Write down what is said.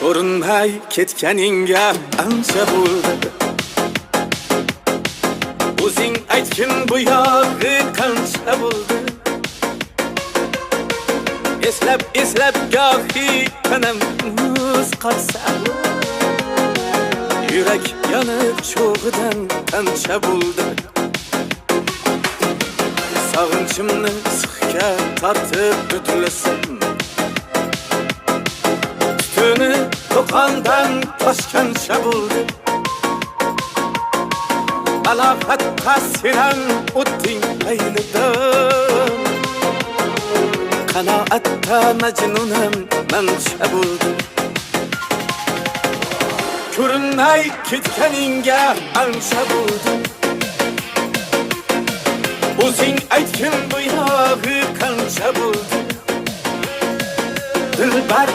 ko'rinmay ketganingga ancha bo'ldi. O'zing aytgin bu yog'i qancha bo'ldi. Eslab gohi tanam muz qolsa, yurak yonib cho'g'idan qancha bo'ldi. Sog'inchimni sixga tortib o'tlasam, tutuni to'qondan toshgancha bo'ldi. Balog'at ta'siran o'tding aynidan, qanoatda majnunam mancha bo'ldi. Ko'rinmay ketganingga ancha bo'ldi. O'zing aytgin bu yog'i qancha bo'ldi. Dilbar